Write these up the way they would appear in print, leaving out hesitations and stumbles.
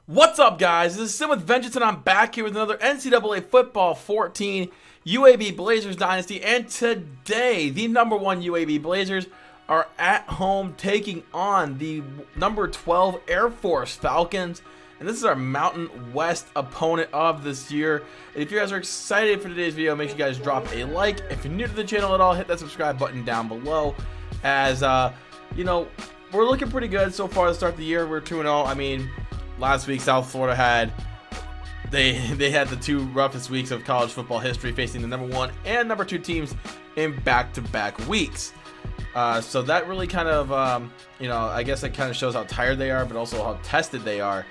What's up, guys? This is Sim with Vengeance, and I'm back here with another NCAA Football 14 UAB Blazers Dynasty. And today, the number 1 UAB Blazers are at home taking on the number 12 Air Force Falcons. And this is our Mountain West opponent of this year. And if you guys are excited for today's video, make sure you guys drop a like. If you're new to the channel at all, hit that subscribe button down below. As, you know, we're looking pretty good so far to start the year. We're 2-0. I mean, last week, South Florida had they had the two roughest weeks of college football history, facing the number 1 and number 2 teams in back-to-back weeks. So that really kind of, you know, I guess it kind of shows how tired they are, but also how tested they are.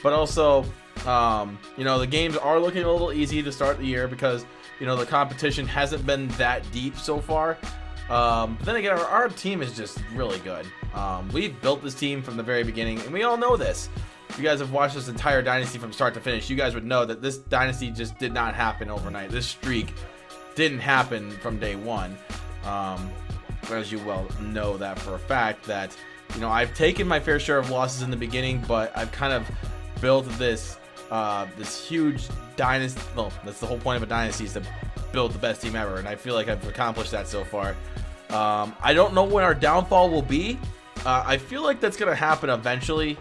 But also, you know, the games are looking a little easy to start the year because, you know, the competition hasn't been that deep so far. But then again, our team is just really good. We've built this team from the very beginning, and we all know this. If you guys have watched this entire dynasty from start to finish, you guys would know that this dynasty just did not happen overnight. This streak didn't happen from day one. As you well know that for a fact, that, you know, I've taken my fair share of losses in the beginning, but I've kind of built this this huge dynasty. Well, that's the whole point of a dynasty, is to build the best team ever, and I feel like I've accomplished that so far. I don't know when our downfall will be. I feel like that's gonna happen eventually.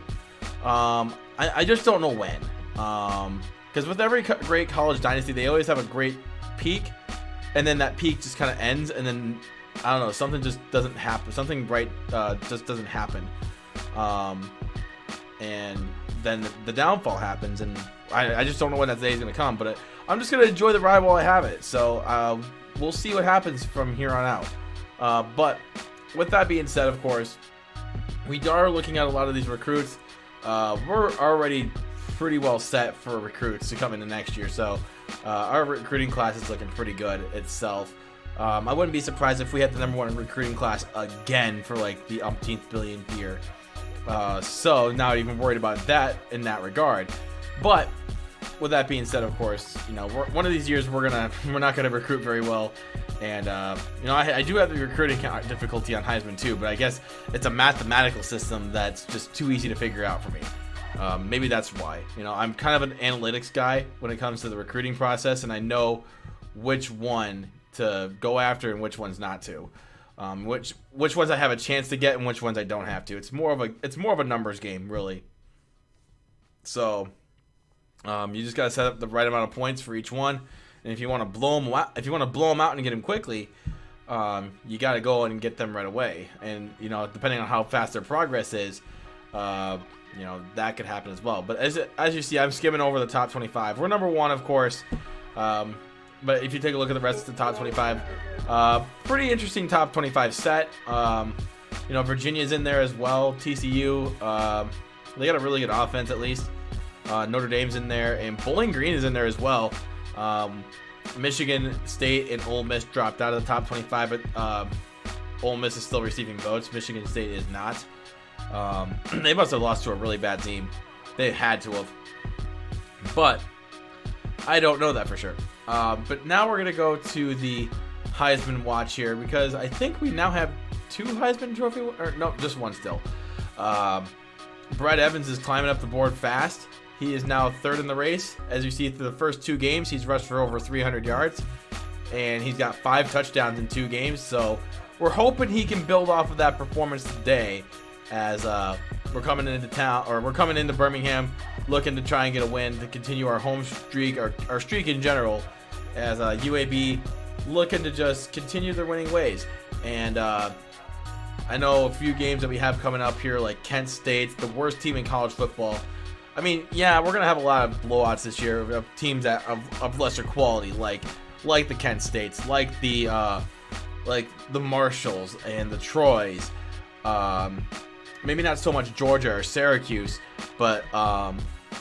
I just don't know when. Because with every great college dynasty, they always have a great peak, and then that peak just kind of ends, and then I don't know, something just doesn't happen. Something right just doesn't happen. And then the downfall happens, and I just don't know when that day is going to come. But I'm just going to enjoy the ride while I have it. So we'll see what happens from here on out. But with that being said, of course, we are looking at a lot of these recruits. We're already pretty well set for recruits to come into next year. So our recruiting class is looking pretty good itself. I wouldn't be surprised if we had the number 1 recruiting class again for like the umpteenth billionth year. So not even worried about that in that regard. But with that being said, of course, you know, one of these years we're not gonna recruit very well. And you know, I do have the recruiting difficulty on Heisman too, but I guess it's a mathematical system that's just too easy to figure out for me. Maybe that's why. You know, I'm kind of an analytics guy when it comes to the recruiting process, and I know which one to go after and which ones not to. Which ones I have a chance to get and which ones I don't have to. It's more of a numbers game, really. So you just gotta set up the right amount of points for each one, and if you want to blow them out and get them quickly, you gotta go and get them right away. And you know, depending on how fast their progress is, you know, that could happen as well. But as you see, I'm skimming over the top 25. We're number 1, of course. But if you take a look at the rest of the top 25, pretty interesting top 25 set. You know, Virginia's in there as well. TCU, they got a really good offense at least. Notre Dame's in there, and Bowling Green is in there as well. Michigan State and Ole Miss dropped out of the top 25, but Ole Miss is still receiving votes. Michigan State is not. They must have lost to a really bad team. They had to have. But I don't know that for sure. But now we're going to go to the Heisman watch here, because I think we now have 2 Heisman Trophy, or no, just one still. Brett Evans is climbing up the board fast. He is now 3rd in the race. As you see, through the first 2 games, he's rushed for over 300 yards, and he's got 5 touchdowns in 2 games. So we're hoping he can build off of that performance today, as we're coming into town, or we're coming into Birmingham, looking to try and get a win to continue our home streak, our streak in general, as UAB looking to just continue their winning ways. And I know a few games that we have coming up here, like Kent State's the worst team in college football. I mean, yeah, we're gonna have a lot of blowouts this year of teams that of lesser quality, like the Kent States, like the Marshalls and the Troys. Maybe not so much Georgia or Syracuse, but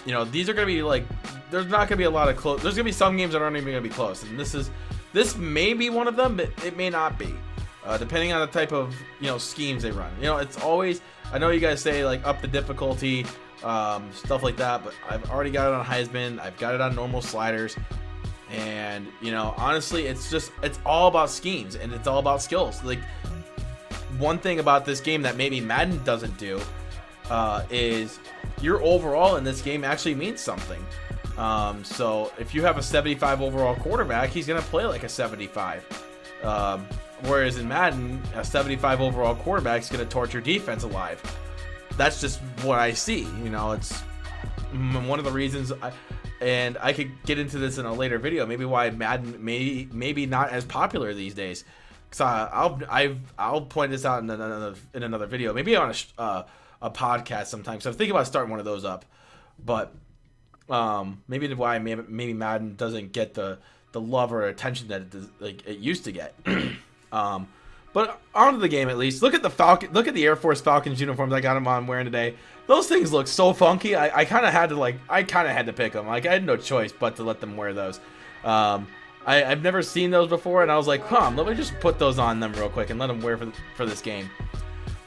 you know, these are gonna be like, there's not gonna be a lot of close. There's gonna be some games that aren't even gonna be close, and this may be one of them, but it may not be, depending on the type of, you know, schemes they run. You know, it's always, I know you guys say like up the difficulty, stuff like that, but I've already got it on Heisman. I've got it on normal sliders, and you know, honestly, it's all about schemes, and it's all about skills. Like, one thing about this game that maybe Madden doesn't do is your overall in this game actually means something. So if you have a 75 overall quarterback, he's going to play like a 75. Whereas in Madden, a 75 overall quarterback is going to torture defense alive. That's just what I see. You know, it's one of the reasons, and I could get into this in a later video, maybe why Madden maybe not as popular these days. Because I'll point this out in another video, maybe on a podcast sometime. So I'm thinking about starting one of those up, but maybe why maybe Madden doesn't get the love or attention that it used to get. But onto the game at least. Look at the Air Force Falcons uniforms I got them on wearing today. Those things look so funky. I kind of had to pick them. Like I had no choice but to let them wear those. I've never seen those before, and I was like, let me just put those on them real quick and let them wear for this game.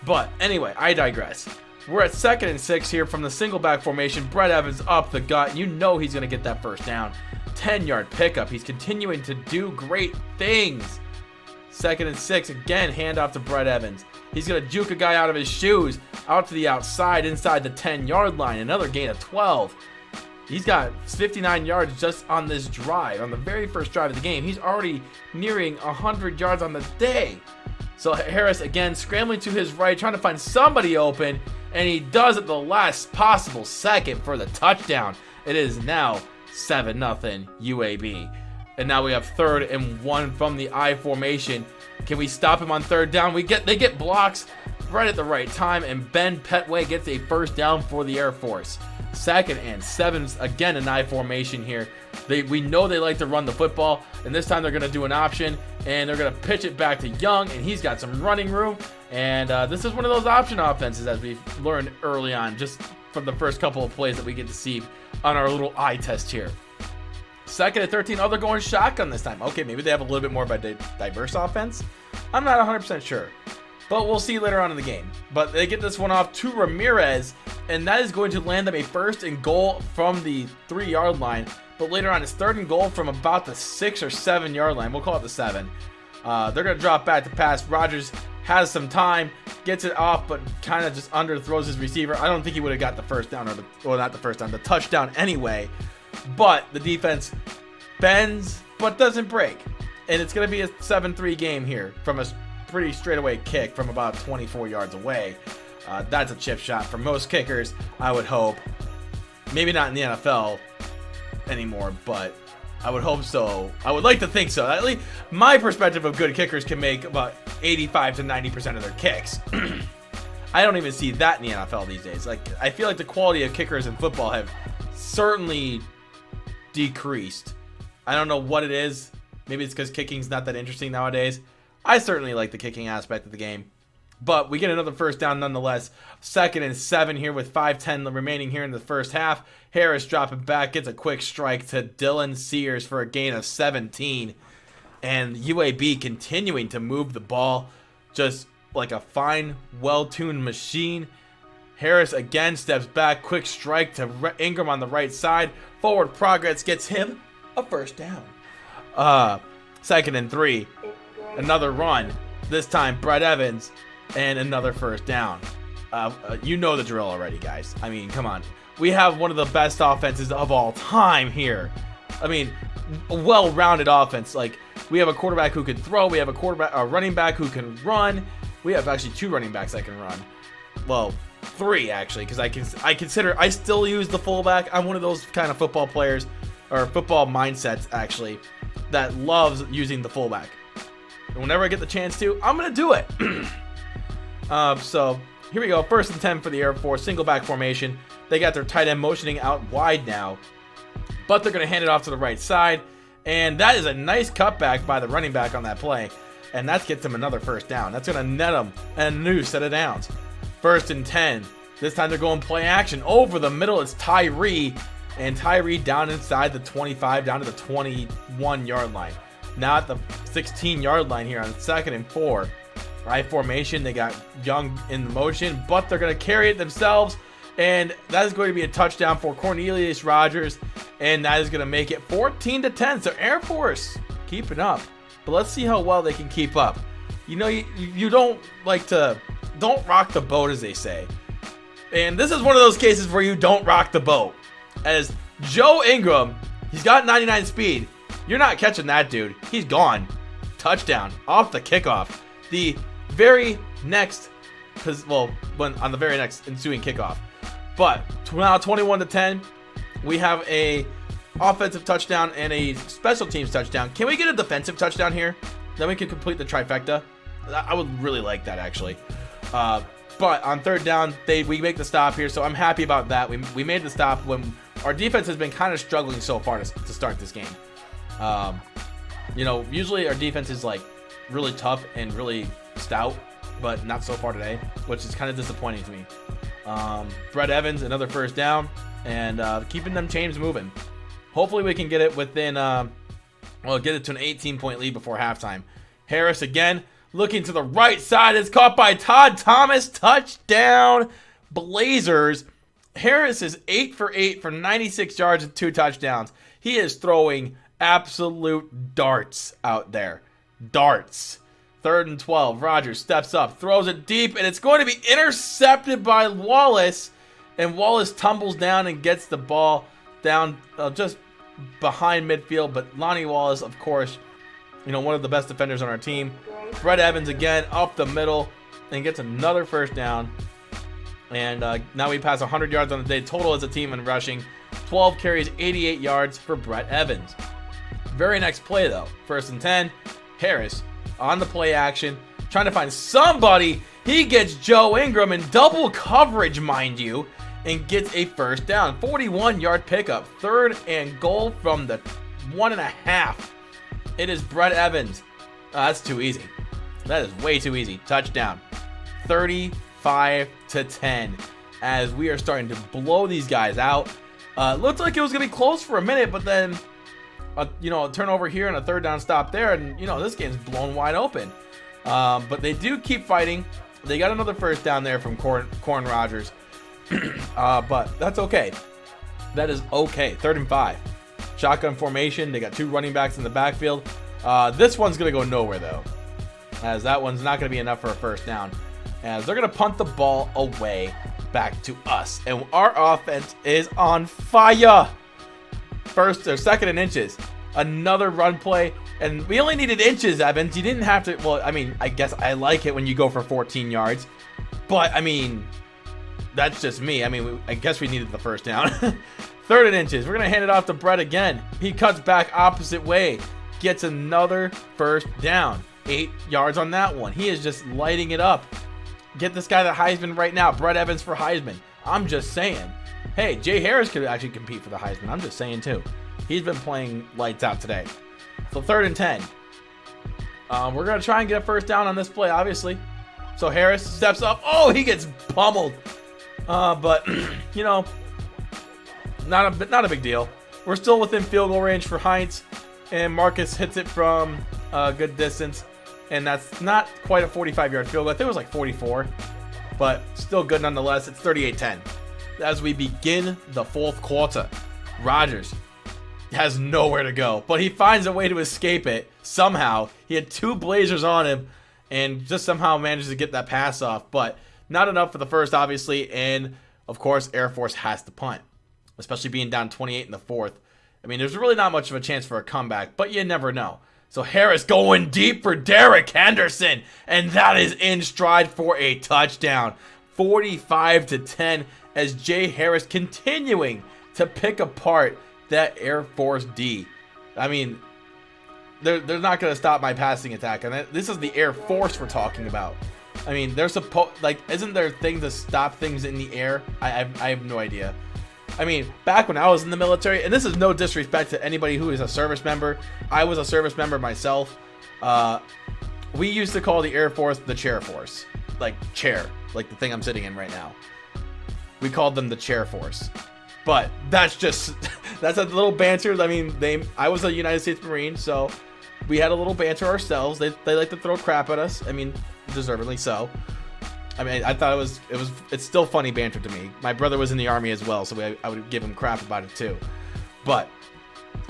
But anyway, I digress. We're at 2nd and 6 here from the single back formation. Brett Evans up the gut. You know he's going to get that first down. 10-yard pickup. He's continuing to do great things. 2nd and 6, again, handoff to Brett Evans. He's going to juke a guy out of his shoes, out to the outside, inside the 10-yard line. Another gain of 12. He's got 59 yards just on this drive, on the very first drive of the game. He's already nearing 100 yards on the day. So Harris, again, scrambling to his right, trying to find somebody open, and he does at the last possible second for the touchdown. It is now 7-0 UAB. And now we have 3rd and 1 from the I formation. Can we stop him on 3rd down? They get blocks right at the right time, and Ben Petway gets a first down for the Air Force. 2nd and 7, again an I formation here. We know they like to run the football, and this time they're going to do an option, and they're going to pitch it back to Young, and he's got some running room. And this is one of those option offenses, as we've learned early on, just from the first couple of plays that we get to see on our little eye test here. 2nd and 13. Oh, they're going shotgun this time. Okay, maybe they have a little bit more of a diverse offense. I'm not 100% sure, but we'll see later on in the game. But they get this one off to Ramirez, and that is going to land them a 1st and goal from the 3-yard line. But later on, it's 3rd and goal from about the 6 or 7-yard line. We'll call it the 7. They're going to drop back to pass. Rodgers has some time, gets it off, but kind of just underthrows his receiver. I don't think he would have got the first down, not the first down, the touchdown anyway. But the defense bends, but doesn't break. And it's going to be a 7-3 game here from a pretty straightaway kick from about 24 yards away. That's a chip shot for most kickers, I would hope. Maybe not in the NFL anymore, but I would hope so. I would like to think so. At least my perspective of good kickers can make about 85 to 90% of their kicks. I don't even see that in the NFL these days. Like, I feel like the quality of kickers in football have certainly decreased. I don't know what it is. Maybe it's because kicking's not that interesting nowadays. I certainly like the kicking aspect of the game. But we get another first down nonetheless. 2nd and 7 here with 5:10 remaining here in the first half. Harris dropping back, gets a quick strike to Dylan Sears for a gain of 17. And UAB continuing to move the ball just like a fine, well-tuned machine. Harris again steps back, quick strike to Ingram on the right side. Forward progress gets him a first down. 2nd and 3, another run. This time Brett Evans, and another first down. You know the drill already, guys. I mean, come on. We have one of the best offenses of all time here. I mean, a well-rounded offense. Like, we have a quarterback who can throw. We have a running back who can run. We have actually 2 running backs that can run. Well, 3 actually, because I still use the fullback. I'm one of those kind of football players, or football mindsets actually, that loves using the fullback. And whenever I get the chance to, I'm gonna do it. So here we go. 1st and 10 for the Air Force, single back formation. They got their tight end motioning out wide now, but they're gonna hand it off to the right side, and that is a nice cutback by the running back on that play, and that gets them another first down. That's gonna net them a new set of downs. 1st and 10. This time they're going play action over the middle. It's Tyree, and Tyree down inside the 25, down to the 21-yard line. Now at the 16-yard line here on 2nd and 4. I formation, they got Young in the motion, but they're going to carry it themselves, and that is going to be a touchdown for Cornelius Rodgers, and that is going to make it 14-10. So Air Force keeping up, but let's see how well they can keep up. You know, you don't like to, don't rock the boat, as they say. And this is one of those cases where you don't rock the boat. As Joe Ingram, he's got 99 speed. You're not catching that dude. He's gone. Touchdown off the kickoff. The very next, on the very next ensuing kickoff. But now 21-10, we have a offensive touchdown and a special teams touchdown. Can we get a defensive touchdown here? Then we can complete the trifecta. I would really like that, actually. But on third down, we make the stop here, so I'm happy about that. We made the stop when our defense has been kind of struggling so far to start this game. Usually our defense is like really tough and really stout, but not so far today, which is kind of disappointing to me. Brett Evans, another first down, and keeping them chains moving. Hopefully we can get it within, get it to an 18-point lead before halftime. Harris again, looking to the right side, is caught by Todd Thomas. Touchdown, Blazers. Harris is 8 for 8 for 96 yards and 2 touchdowns. He is throwing absolute darts out there. Darts. 3rd and 12. Rodgers steps up, throws it deep, and it's going to be intercepted by Wallace. And Wallace tumbles down and gets the ball down just behind midfield. But Lonnie Wallace, of course, one of the best defenders on our team. Brett Evans again up the middle and gets another first down. And now we pass 100 yards on the day total as a team in rushing. 12 carries, 88 yards for Brett Evans. Very next play, though. 1st and 10. Harris on the play action, trying to find somebody. He gets Joe Ingram in double coverage, mind you, and gets a first down. 41-yard pickup. 3rd and goal from the 1.5. It is Brett Evans. That's too easy. That is way too easy. Touchdown. 35-10. As we are starting to blow these guys out. Looked like it was going to be close for a minute, but then, a turnover here and a 3rd down stop there, and, this game's blown wide open. But they do keep fighting. They got another first down there from Corn Rodgers. But that's okay. That is okay. 3rd and 5. Shotgun formation. They got 2 running backs in the backfield. This one's going to go nowhere, though, as that one's not going to be enough for a first down, as they're going to punt the ball away back to us. And our offense is on fire. 2nd and inches. Another run play. And we only needed inches, Evans. You didn't have to. Well, I guess I like it when you go for 14 yards. But, that's just me. I guess we needed the first down. 3rd and inches. We're going to hand it off to Brett again. He cuts back opposite way. Gets another first down. 8 yards on that one. He is just lighting it up. Get this guy the Heisman right now. Brett Evans for Heisman. I'm just saying. Hey, Jay Harris could actually compete for the Heisman. I'm just saying, too. He's been playing lights out today. So 3rd and 10. We're going to try and get a first down on this play, obviously. So Harris steps up. Oh, he gets pummeled. But, not a big deal. We're still within field goal range for Heinz. And Marcus hits it from a good distance. And that's not quite a 45-yard field goal. I think it was like 44. But still good nonetheless. It's 38-10. As we begin the 4th quarter, Rodgers has nowhere to go. But he finds a way to escape it somehow. He had 2 Blazers on him and just somehow manages to get that pass off. But not enough for the first, obviously. And, of course, Air Force has to punt, especially being down 28 in the 4th. There's really not much of a chance for a comeback, but you never know. So Harris going deep for Derek Henderson, and that is in stride for a touchdown. 45-10 as Jay Harris continuing to pick apart that Air Force D. They're not going to stop my passing attack, and this is the Air Force we're talking about. They're supposed, isn't there things to stop things in the air? I have no idea. Back when I was in the military, and this is no disrespect to anybody who is a service member. I was a service member myself. We used to call the Air Force the Chair Force. Chair. Like the thing I'm sitting in right now. We called them the Chair Force. But that's a little banter. I was a United States Marine, so we had a little banter ourselves. They like to throw crap at us. Deservedly so. I thought it's still funny banter to me. My brother was in the Army as well, so I would give him crap about it too. But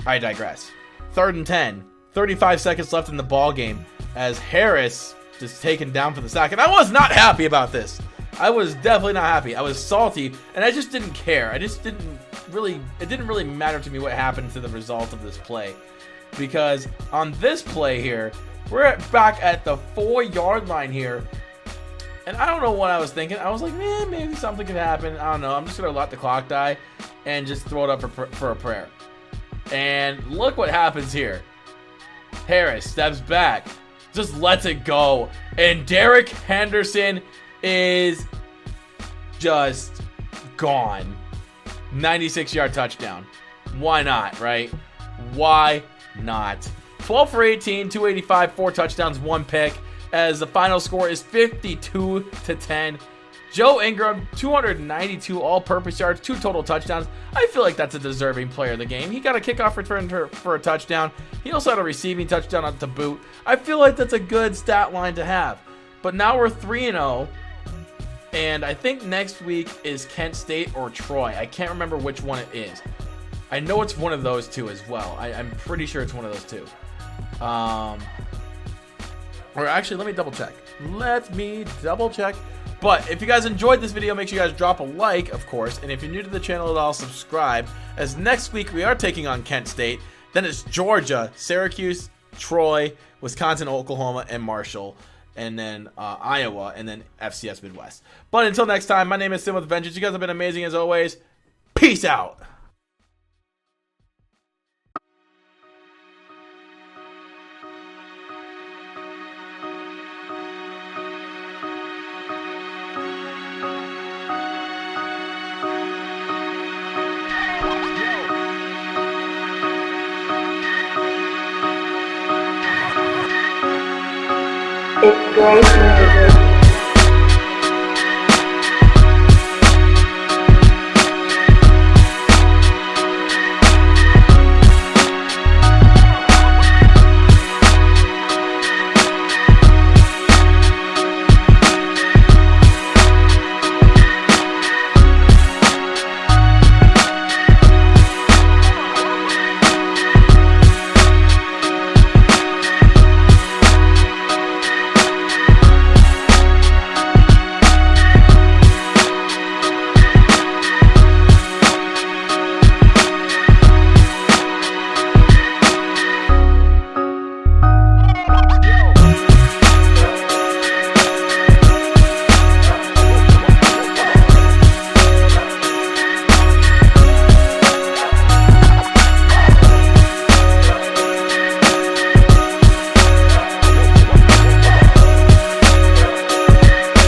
I digress. 3rd and 10. 35 seconds left in the ball game as Harris is taken down for the sack. And I was not happy about this. I was definitely not happy. I was salty, and I just didn't care. It didn't really matter to me what happened to the result of this play. Because on this play here, we're back at the 4-yard line here. And I don't know what I was thinking. I was like, man, maybe something could happen. I don't know. I'm just going to let the clock die and just throw it up for a prayer. And look what happens here. Harris steps back, just lets it go. And Derek Henderson is just gone. 96-yard touchdown. Why not, right? Why not? 12 for 18, 285, 4 touchdowns, 1 pick. As the final score is 52-10. Joe Ingram, 292 all-purpose yards, 2 total touchdowns. I feel like that's a deserving player of the game. He got a kickoff return for a touchdown. He also had a receiving touchdown to boot. I feel like that's a good stat line to have. But now we're 3-0, and I think next week is Kent State or Troy. I can't remember which one it is. I know it's one of those two as well. I'm pretty sure it's one of those two. Or actually, let me double check. But if you guys enjoyed this video, make sure you guys drop a like, of course. And if you're new to the channel at all, subscribe. As next week, we are taking on Kent State. Then it's Georgia, Syracuse, Troy, Wisconsin, Oklahoma, and Marshall. And then Iowa, and then FCS Midwest. But until next time, my name is Sim with Vengeance. You guys have been amazing as always. Peace out. It's great.